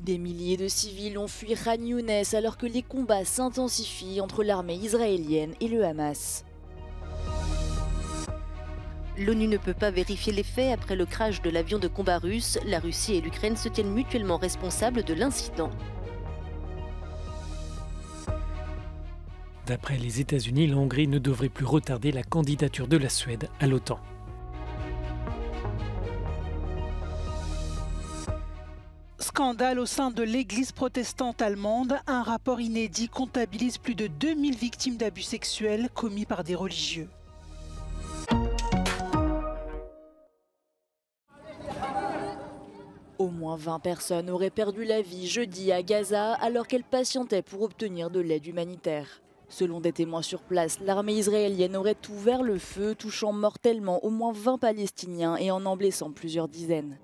Des milliers de civils ont fui Khan Younes alors que les combats s'intensifient entre l'armée israélienne et le Hamas. L'ONU ne peut pas vérifier les faits après le crash de l'avion de combat russe. La Russie et l'Ukraine se tiennent mutuellement responsables de l'incident. D'après les États-Unis, la Hongrie ne devrait plus retarder la candidature de la Suède à l'OTAN. Scandale au sein de l'Église protestante allemande. Un rapport inédit comptabilise plus de 2000 victimes d'abus sexuels commis par des religieux. Au moins 20 personnes auraient perdu la vie jeudi à Gaza alors qu'elles patientaient pour obtenir de l'aide humanitaire. Selon des témoins sur place, l'armée israélienne aurait ouvert le feu, touchant mortellement au moins 20 Palestiniens et en blessant plusieurs dizaines.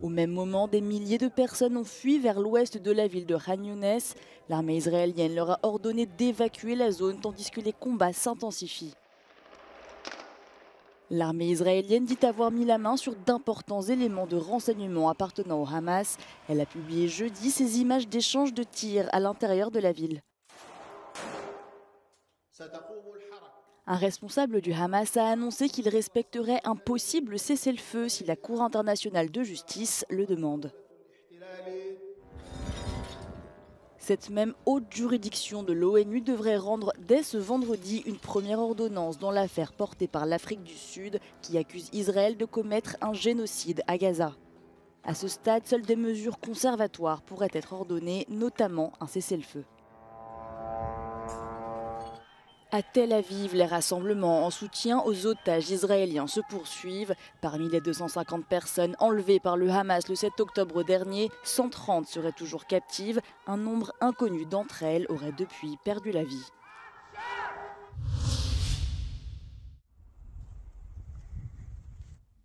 Au même moment, des milliers de personnes ont fui vers l'ouest de la ville de Khan Younes. L'armée israélienne leur a ordonné d'évacuer la zone tandis que les combats s'intensifient. L'armée israélienne dit avoir mis la main sur d'importants éléments de renseignement appartenant au Hamas. Elle a publié jeudi ces images d'échanges de tirs à l'intérieur de la ville. Un responsable du Hamas a annoncé qu'il respecterait un possible cessez-le-feu si la Cour internationale de justice le demande. Cette même haute juridiction de l'ONU devrait rendre dès ce vendredi une première ordonnance dans l'affaire portée par l'Afrique du Sud qui accuse Israël de commettre un génocide à Gaza. À ce stade, seules des mesures conservatoires pourraient être ordonnées, notamment un cessez-le-feu. À Tel Aviv, les rassemblements en soutien aux otages israéliens se poursuivent. Parmi les 250 personnes enlevées par le Hamas le 7 octobre dernier, 130 seraient toujours captives. Un nombre inconnu d'entre elles aurait depuis perdu la vie.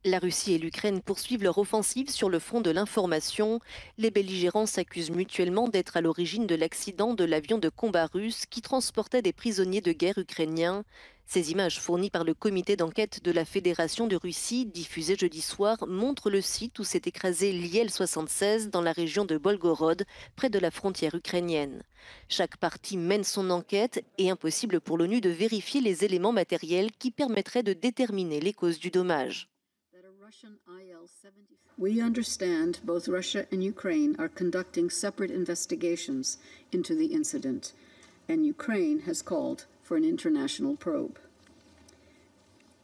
La Russie et l'Ukraine poursuivent leur offensive sur le front de l'information. Les belligérants s'accusent mutuellement d'être à l'origine de l'accident de l'avion de combat russe qui transportait des prisonniers de guerre ukrainiens. Ces images fournies par le comité d'enquête de la Fédération de Russie, diffusées jeudi soir, montrent le site où s'est écrasé l'IL-76 dans la région de Bolgorod, près de la frontière ukrainienne. Chaque partie mène son enquête et impossible pour l'ONU de vérifier les éléments matériels qui permettraient de déterminer les causes du dommage. We understand both Russia and Ukraine are conducting separate investigations into the incident, and Ukraine has called for an international probe.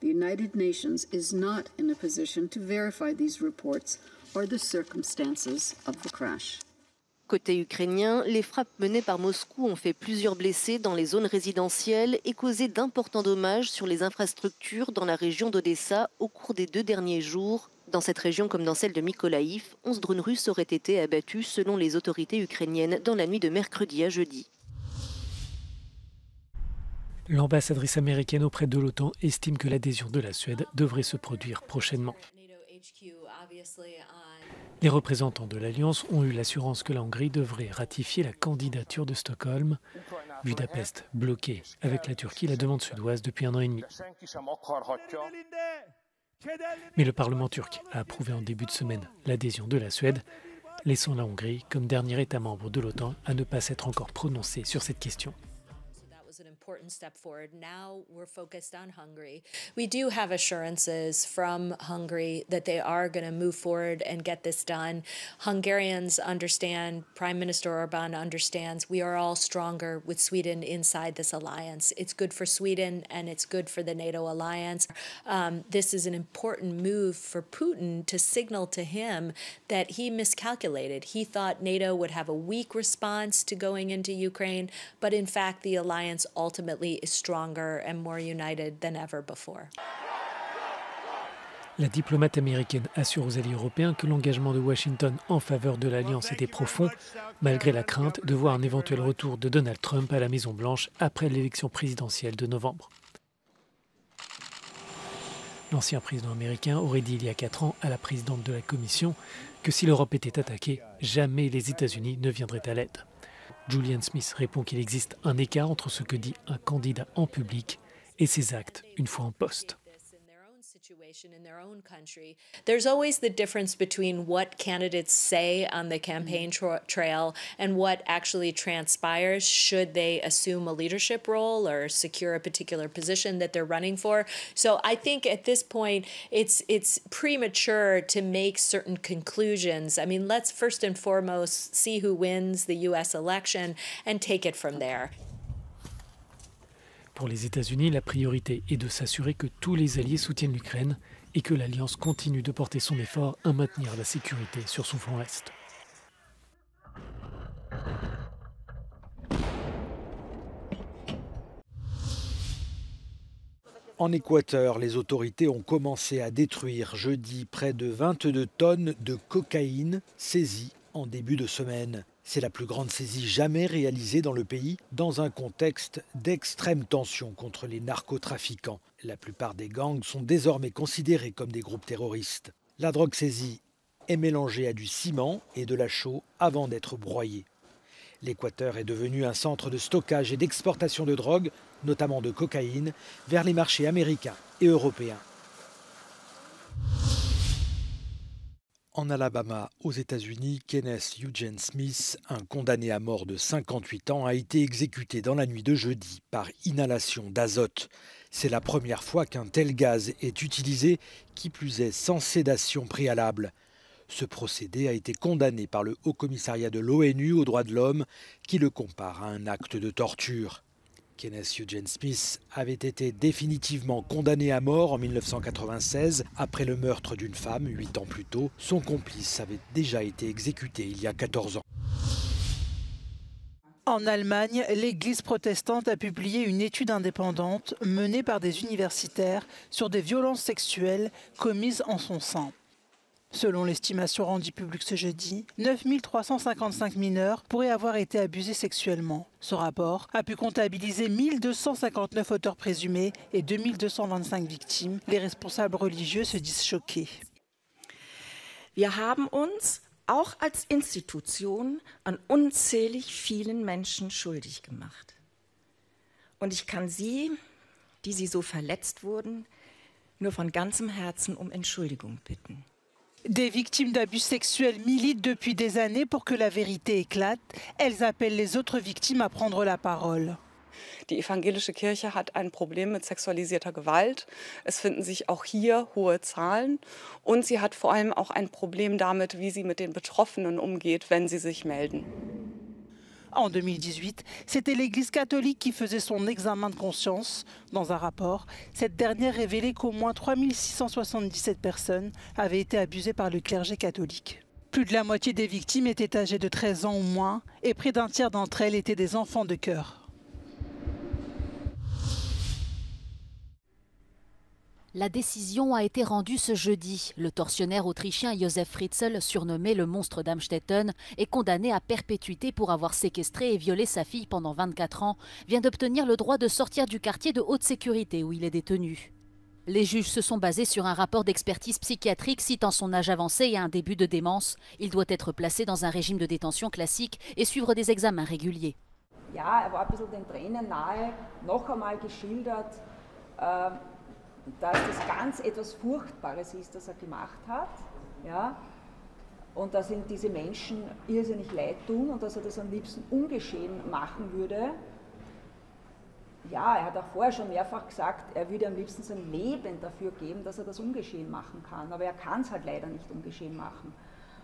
The United Nations is not in a position to verify these reports or the circumstances of the crash. Côté ukrainien, les frappes menées par Moscou ont fait plusieurs blessés dans les zones résidentielles et causé d'importants dommages sur les infrastructures dans la région d'Odessa au cours des 2 derniers jours. Dans cette région comme dans celle de Mykolaïv, 11 drones russes auraient été abattus selon les autorités ukrainiennes dans la nuit de mercredi à jeudi. L'ambassadrice américaine auprès de l'OTAN estime que l'adhésion de la Suède devrait se produire prochainement. Les représentants de l'Alliance ont eu l'assurance que la Hongrie devrait ratifier la candidature de Stockholm. Budapest bloquée avec la Turquie la demande suédoise depuis 1 an et demi. Mais le Parlement turc a approuvé en début de semaine l'adhésion de la Suède, laissant la Hongrie comme dernier État membre de l'OTAN à ne pas s'être encore prononcé sur cette question. An important step forward. Now we're focused on Hungary. We do have assurances from Hungary that they are going to move forward and get this done. Hungarians understand, Prime Minister Orbán understands, we are all stronger with Sweden inside this alliance. It's good for Sweden and it's good for the NATO alliance. This is an important move for Putin to signal to him that he miscalculated. He thought NATO would have a weak response to going into Ukraine, but in fact the alliance ultimately is stronger and more united than ever before. La diplomate américaine assure aux alliés européens que l'engagement de Washington en faveur de l'Alliance était profond, malgré la crainte de voir un éventuel retour de Donald Trump à la Maison-Blanche après l'élection présidentielle de novembre. L'ancien président américain aurait dit il y a 4 ans à la présidente de la Commission que si l'Europe était attaquée, jamais les États-Unis ne viendraient à l'aide. Julian Smith répond qu'il existe un écart entre ce que dit un candidat en public et ses actes une fois en poste. situation in their own country. There's always the difference between what candidates say on the campaign trail and what actually transpires should they assume a leadership role or secure a particular position that they're running for. So I think at this point it's premature to make certain conclusions. I mean, let's first and foremost see who wins the US election and take it from there. Pour les États-Unis, la priorité est de s'assurer que tous les alliés soutiennent l'Ukraine et que l'Alliance continue de porter son effort à maintenir la sécurité sur son front est. En Équateur, les autorités ont commencé à détruire jeudi près de 22 tonnes de cocaïne saisie en début de semaine. C'est la plus grande saisie jamais réalisée dans le pays dans un contexte d'extrême tension contre les narcotrafiquants. La plupart des gangs sont désormais considérés comme des groupes terroristes. La drogue saisie est mélangée à du ciment et de la chaux avant d'être broyée. L'Équateur est devenu un centre de stockage et d'exportation de drogue, notamment de cocaïne, vers les marchés américains et européens. En Alabama, aux États-Unis, Kenneth Eugene Smith, un condamné à mort de 58 ans, a été exécuté dans la nuit de jeudi par inhalation d'azote. C'est la première fois qu'un tel gaz est utilisé, qui plus est sans sédation préalable. Ce procédé a été condamné par le Haut-Commissariat de l'ONU aux droits de l'homme, qui le compare à un acte de torture. Kenneth Eugene Smith avait été définitivement condamné à mort en 1996 après le meurtre d'une femme 8 ans plus tôt. Son complice avait déjà été exécuté il y a 14 ans. En Allemagne, l'Église protestante a publié une étude indépendante menée par des universitaires sur des violences sexuelles commises en son sein. Selon l'estimation rendue publique ce jeudi, 9 355 mineurs pourraient avoir été abusés sexuellement. Ce rapport a pu comptabiliser 1 259 auteurs présumés et 2 225 victimes. Les responsables religieux se disent choqués. Wir haben uns auch als Institution an unzählig vielen Menschen schuldig gemacht. Und ich kann Sie, die Sie so verletzt wurden, nur von ganzem Herzen um Entschuldigung bitten. Des victimes d'abus sexuels militent depuis des années pour que la vérité éclate. Elles appellent les autres victimes à prendre la parole. Die evangelische Kirche hat ein Problem mit sexualisierter Gewalt. Es finden sich auch hier hohe Zahlen. Und sie hat vor allem auch ein Problem damit, wie sie mit den Betroffenen umgeht, wenn sie sich melden. En 2018, c'était l'Église catholique qui faisait son examen de conscience. Dans un rapport, cette dernière révélait qu'au moins 3 677 personnes avaient été abusées par le clergé catholique. Plus de la moitié des victimes étaient âgées de 13 ans ou moins et près d'un tiers d'entre elles étaient des enfants de cœur. La décision a été rendue ce jeudi. Le tortionnaire autrichien Josef Fritzl, surnommé le monstre d'Amstetten, est condamné à perpétuité pour avoir séquestré et violé sa fille pendant 24 ans, vient d'obtenir le droit de sortir du quartier de haute sécurité où il est détenu. Les juges se sont basés sur un rapport d'expertise psychiatrique citant son âge avancé et un début de démence. Il doit être placé dans un régime de détention classique et suivre des examens réguliers. Ja, war ein bisschen den Tränen nahe, noch einmal geschildert, dass das ganz etwas Furchtbares ist, das gemacht hat, ja, und dass ihm diese Menschen irrsinnig leid tun und dass das am liebsten ungeschehen machen würde. Ja, hat auch vorher schon mehrfach gesagt, würde am liebsten sein Leben dafür geben, dass das ungeschehen machen kann, aber kann es halt leider nicht ungeschehen machen.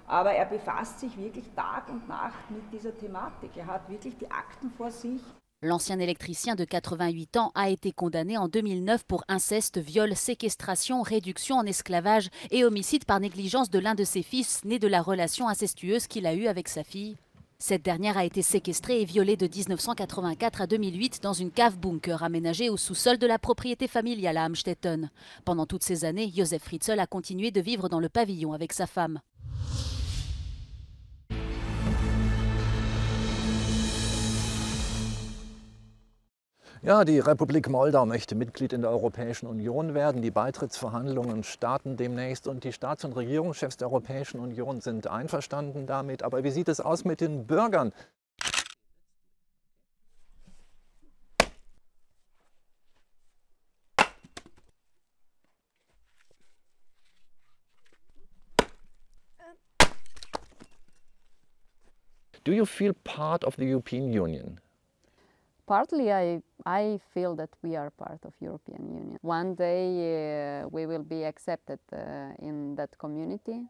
Aber befasst sich wirklich Tag und Nacht mit dieser Thematik. Hat wirklich die Akten vor sich. L'ancien électricien de 88 ans a été condamné en 2009 pour inceste, viol, séquestration, réduction en esclavage et homicide par négligence de l'un de ses fils, né de la relation incestueuse qu'il a eue avec sa fille. Cette dernière a été séquestrée et violée de 1984 à 2008 dans une cave-bunker aménagée au sous-sol de la propriété familiale à Amstetten. Pendant toutes ces années, Josef Fritzl a continué de vivre dans le pavillon avec sa femme. Ja, die Republik Moldau möchte Mitglied in der Europäischen Union werden. Die Beitrittsverhandlungen starten demnächst und die Staats- und Regierungschefs der Europäischen Union sind einverstanden damit. Aber wie sieht es aus mit den Bürgern? Do you feel part of the European Union? Partly, I feel that we are part of European Union. One day we will be accepted in that community.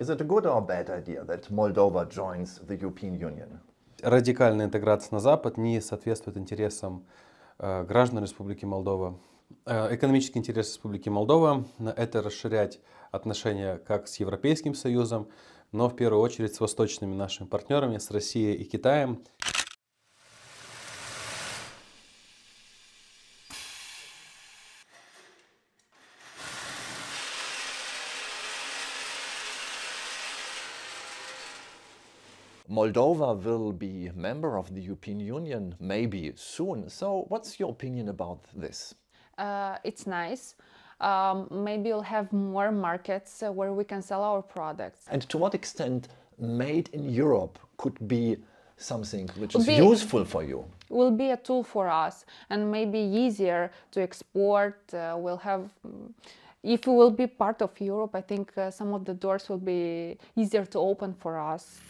Is it a good or a bad idea that Moldova joins the European Union? Радикальная интеграция на Запад не соответствует интересам граждан Республики Молдова. Экономический интерес Республики Молдова – это расширять отношения как с Европейским Союзом, но в первую очередь с восточными нашими партнерами, с Россией и Китаем. Moldova will be a member of the European Union maybe soon. So what's your opinion about this? It's nice. Maybe we'll have more markets where we can sell our products. And to what extent made in Europe could be something which is useful for you? Will be a tool for us and maybe easier to export. If we will be part of Europe, I think some of the doors will be easier to open for us.